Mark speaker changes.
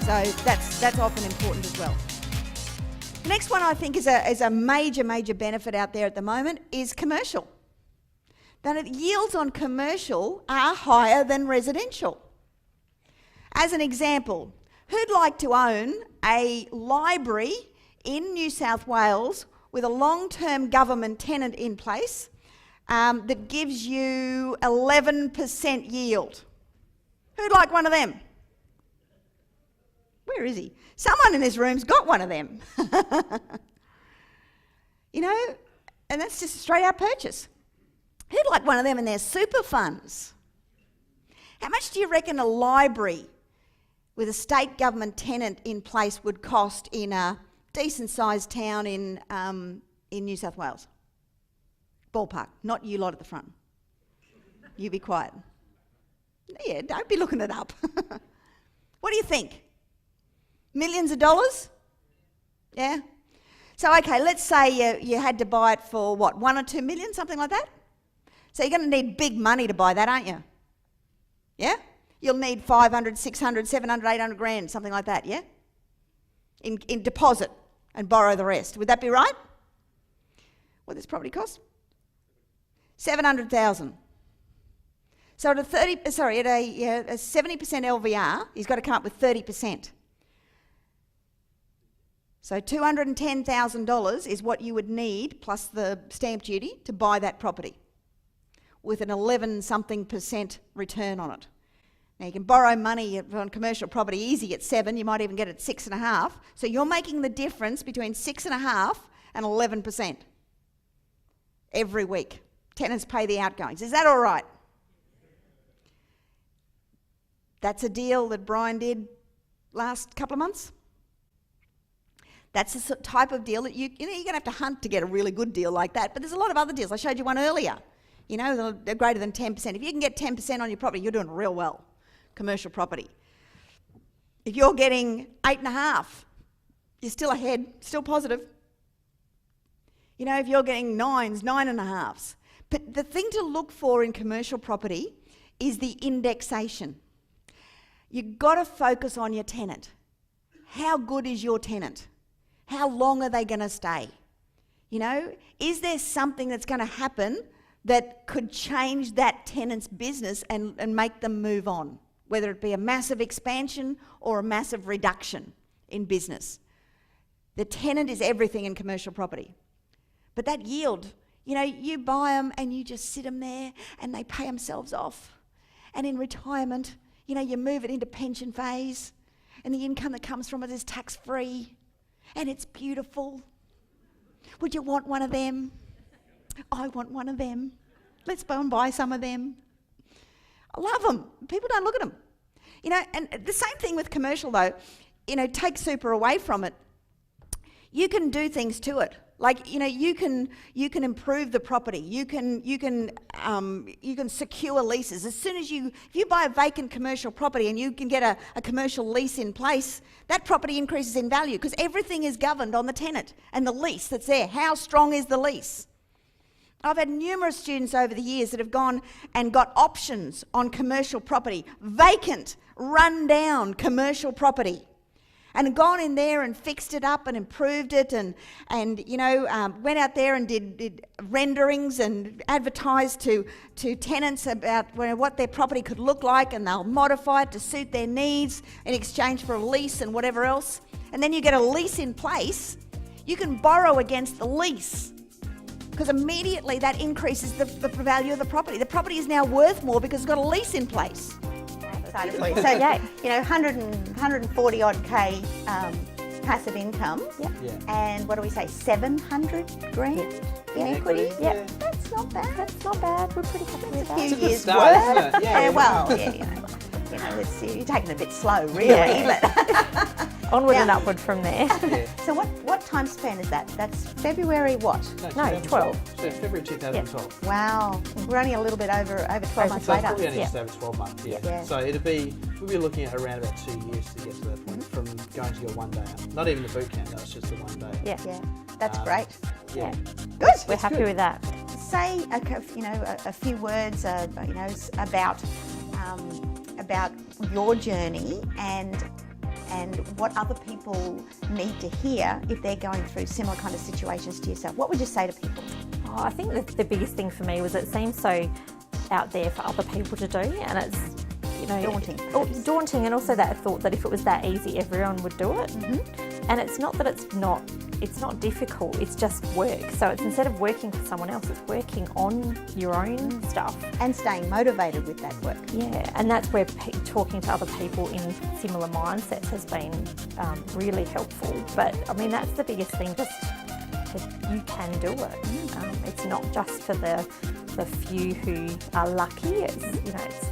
Speaker 1: So that's often important as well. The next one I think is a major benefit out there at the moment is commercial. That yields on commercial are higher than residential. As an example, who'd like to own a library in New South Wales with a long-term government tenant in place that gives you 11% yield? Who'd like one of them? Where is he? Someone in this room's got one of them. You know, and that's just a straight out purchase. Who'd like one of them in their super funds? How much do you reckon a library with a state government tenant in place would cost in a decent sized town in New South Wales? Ballpark, not you lot at the front. You be quiet. Yeah, don't be looking it up. What do you think? Millions of dollars? Yeah? So, okay, let's say you had to buy it for, what, 1 or 2 million, something like that? So you're going to need big money to buy that, aren't you? Yeah? You'll need 500, 600, 700, 800 grand, something like that, yeah? In deposit and borrow the rest. Would that be right? What does property cost? 700,000. So at a 70% LVR, he's got to come up with 30%. So $210,000 is what you would need, plus the stamp duty, to buy that property with an 11-something% return on it. Now, you can borrow money on commercial property easy at 7, you might even get it at 6.5. So you're making the difference between 6.5 and 11% every week. Tenants pay the outgoings. Is that all right? That's a deal that Brian did last couple of months. That's the type of deal that you're going to have to hunt to get a really good deal like that. But there's a lot of other deals. I showed you one earlier. You know, they're greater than 10%. If you can get 10% on your property, you're doing real well. Commercial property. If you're getting 8.5, you're still ahead, still positive. You know, if you're getting 9s, 9.5s. But the thing to look for in commercial property is the indexation. You've got to focus on your tenant. How good is your tenant? How long are they going to stay? You know, is there something that's going to happen that could change that tenant's business and make them move on, whether it be a massive expansion or a massive reduction in business? The tenant is everything in commercial property. But that yield, you know, you buy them and you just sit them there and they pay themselves off. And in retirement, you know, you move it into pension phase and the income that comes from it is tax-free and it's beautiful. Would you want one of them? I want one of them. Let's go and buy some of them. I love them. People don't look at them. You know, and the same thing with commercial though. You know, take super away from it. You can do things to it. Like, you know, you can improve the property. You can secure leases. As soon as if you buy a vacant commercial property and you can get a commercial lease in place, that property increases in value because everything is governed on the tenant and the lease that's there. How strong is the lease? I've had numerous students over the years that have gone and got options on commercial property, vacant, run down commercial property, and gone in there and fixed it up and improved it and you know, went out there and did renderings and advertised to tenants about what their property could look like, and they'll modify it to suit their needs in exchange for a lease and whatever else. And then you get a lease in place, you can borrow against the lease because immediately that increases the value of the property. The property is now worth more because it's got a lease in place.
Speaker 2: So yeah, you know, 140 odd K passive income, and what do we say, 700 grand in equity?
Speaker 3: Yeah.
Speaker 2: That's not bad.
Speaker 3: That's not bad. We're pretty happy with that.
Speaker 2: A few years
Speaker 3: start,
Speaker 2: worth.
Speaker 3: isn't it? Yeah,
Speaker 2: Well, yeah, you know, you're taking it a bit slow, really. But
Speaker 3: onward and upward from there.
Speaker 2: So what time span is that? That's February what?
Speaker 3: No, 12.
Speaker 4: So February 2012.
Speaker 2: Wow, we're only a little bit over 12 months
Speaker 4: So it's
Speaker 2: later.
Speaker 4: probably only just over 12 months,
Speaker 2: Yeah.
Speaker 4: So we'll be looking at around about 2 years to get to that point from going to your 1 day. Not even the boot camp, that's just the 1 day.
Speaker 2: Yeah, that's great.
Speaker 4: Yeah.
Speaker 2: Good.
Speaker 3: We're happy with that.
Speaker 2: Say a few words, you know, about your journey and and what other people need to hear if they're going through similar kind of situations to yourself? What would you say to people?
Speaker 3: Oh, I think the biggest thing for me was it seems so out there for other people to do, and it's, you know,
Speaker 2: Daunting,
Speaker 3: oh,
Speaker 2: perhaps.
Speaker 3: daunting, and also that thought that if it was that easy, everyone would do it. And it's not that it's not difficult. It's just work. So it's instead of working for someone else, it's working on your own stuff.
Speaker 2: And staying motivated with that work.
Speaker 3: Yeah, and that's where talking to other people in similar mindsets has been really helpful. But I mean, that's the biggest thing, just that you can do it. It's not just for the few who are lucky. It's, you know, it's